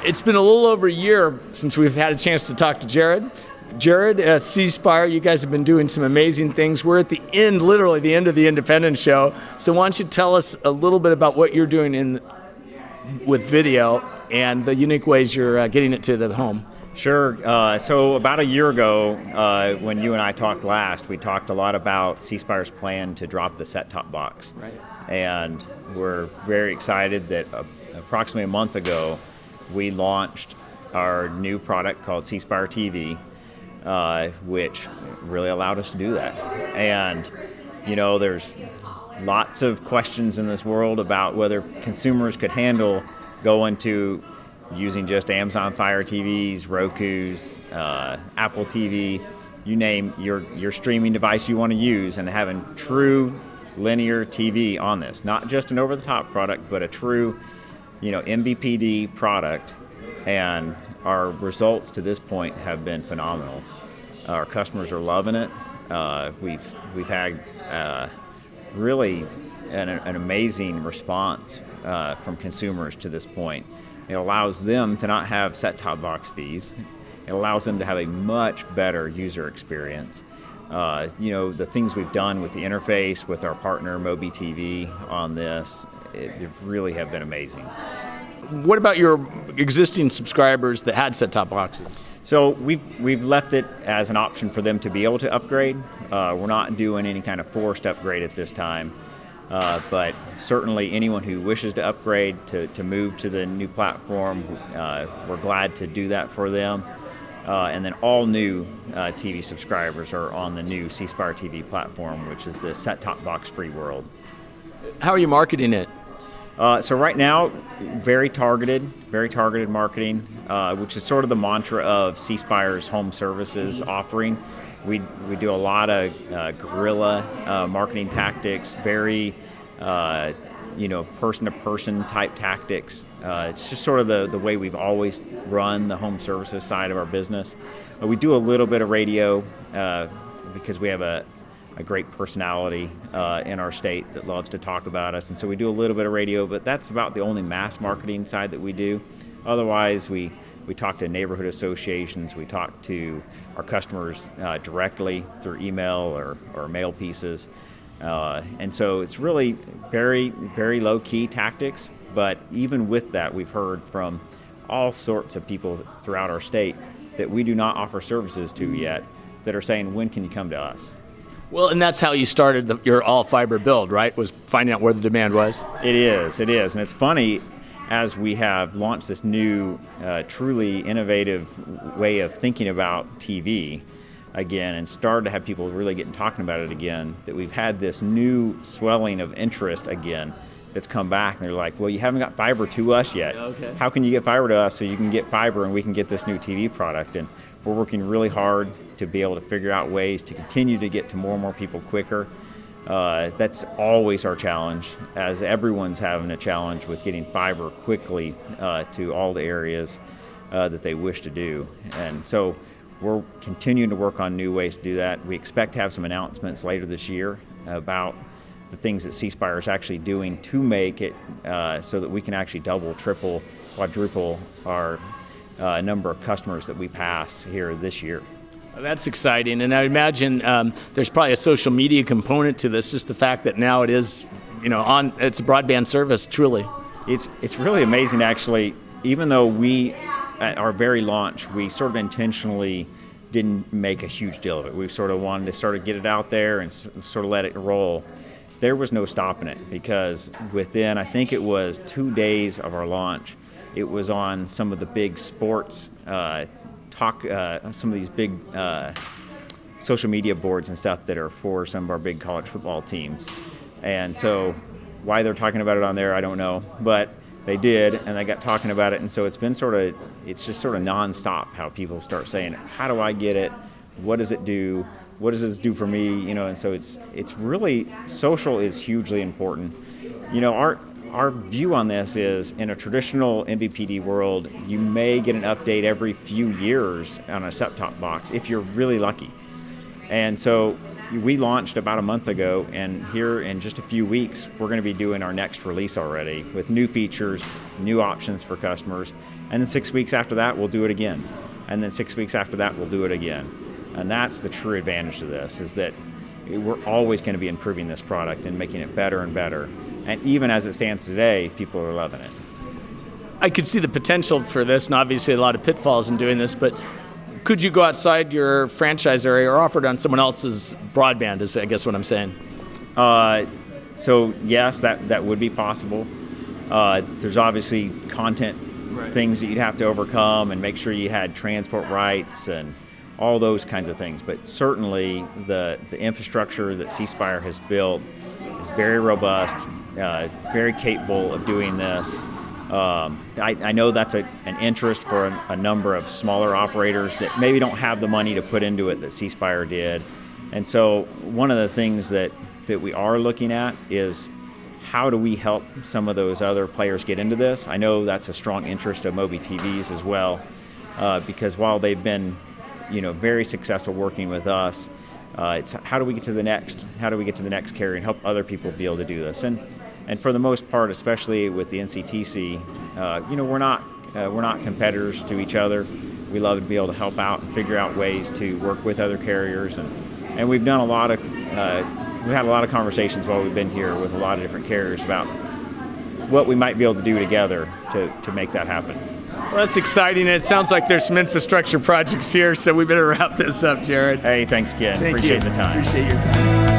It's been a little over a year since we've had a chance to talk to Jared. Jared at C Spire, you guys have been doing some amazing things. We're at the end, literally the end of the Independence Show. So why don't you tell us a little bit about what you're doing with video and the unique ways you're getting it to the home. Sure. So about a year ago, when you and I talked last, we talked a lot about C Spire's plan to drop the set-top box. Right. And we're very excited that approximately a month ago, we launched our new product called C Spire TV, which really allowed us to do that. And, there's lots of questions in this world about whether consumers could handle going to using just Amazon Fire TVs, Roku's, Apple TV, you name your streaming device you want to use, and having true linear TV on this. Not just an over-the-top product, but a true, MVPD product. And our results to this point have been phenomenal. Our customers are loving it. We've had really an amazing response from consumers to this point. It allows them to not have set-top box fees. It allows them to have a much better user experience. The things we've done with the interface, with our partner MobiTV on this, it really have been amazing. What about your existing subscribers that had set-top boxes? So we've left it as an option for them to be able to upgrade. We're not doing any kind of forced upgrade at this time. But certainly anyone who wishes to upgrade to move to the new platform, we're glad to do that for them. And then all new TV subscribers are on the new C Spire TV platform, which is the set-top box free world. How are you marketing it? So right now, very targeted marketing, which is sort of the mantra of C Spire's home services offering. We do a lot of guerrilla marketing tactics, very person-to-person type tactics. It's just sort of the way we've always run the home services side of our business. We do a little bit of radio because we have a great personality in our state that loves to talk about us, and so we do a little bit of radio, but that's about the only mass marketing side that we do. Otherwise, we talk to neighborhood associations, we talk to our customers directly through email or mail pieces. And so it's really very, very low-key tactics, but even with that, we've heard from all sorts of people throughout our state that we do not offer services to yet that are saying, when can you come to us? Well, and that's how you started your all-fiber build, right? Was finding out where the demand was? It is. And it's funny, as we have launched this new, truly innovative way of thinking about TV again and started to have people really getting talking about it again, that we've had this new swelling of interest again that's come back. And they're like, well, you haven't got fiber to us yet. Okay. How can you get fiber to us so you can get fiber and we can get this new TV product? And we're working really hard to be able to figure out ways to continue to get to more and more people quicker. That's always our challenge, as everyone's having a challenge with getting fiber quickly to all the areas that they wish to do. And so we're continuing to work on new ways to do that. We expect to have some announcements later this year about the things that C Spire is actually doing to make it so that we can actually double, triple, quadruple our number of customers that we pass here this year. That's exciting, and I imagine there's probably a social media component to this. Just the fact that now it is, it's a broadband service. Truly, it's really amazing, actually. Even though we, at our very launch, we sort of intentionally didn't make a huge deal of it. We sort of wanted to sort of get it out there and sort of let it roll. There was no stopping it, because within, I think it was 2 days of our launch, it was on some of the big sports some of these big social media boards and stuff that are for some of our big college football teams. And so why they're talking about it on there, I don't know, but they did, and they got talking about it. And so it's just sort of nonstop how people start saying, how do I get it? What does it do? What does this do for me? And so it's really, social is hugely important. Our view on this is, in a traditional MVPD world, you may get an update every few years on a set-top box if you're really lucky. And so we launched about a month ago, and here in just a few weeks, we're going to be doing our next release already with new features, new options for customers. And then 6 weeks after that, we'll do it again. And then 6 weeks after that, we'll do it again. And that's the true advantage to this, is that we're always going to be improving this product and making it better and better. And even as it stands today, people are loving it. I could see the potential for this, and obviously a lot of pitfalls in doing this, but could you go outside your franchise area or offer it on someone else's broadband, is I guess what I'm saying? So yes, that would be possible. There's obviously content things that you'd have to overcome and make sure you had transport rights and all those kinds of things. But certainly the infrastructure that C Spire has built is very robust, very capable of doing this. I know that's an interest for a number of smaller operators that maybe don't have the money to put into it that C Spire did. And so one of the things that we are looking at is how do we help some of those other players get into this? I know that's a strong interest of Moby TVs as well, because while they've been very successful working with us, it's how do we get to the next carrier and help other people be able to do this? And for the most part, especially with the NCTC, we're not competitors to each other. We love to be able to help out and figure out ways to work with other carriers, and we've done we've had a lot of conversations while we've been here with a lot of different carriers about what we might be able to do together to make that happen. Well, that's exciting. It sounds like there's some infrastructure projects here, so we better wrap this up, Jared. Hey, thanks, Ken. Appreciate the time. Appreciate your time.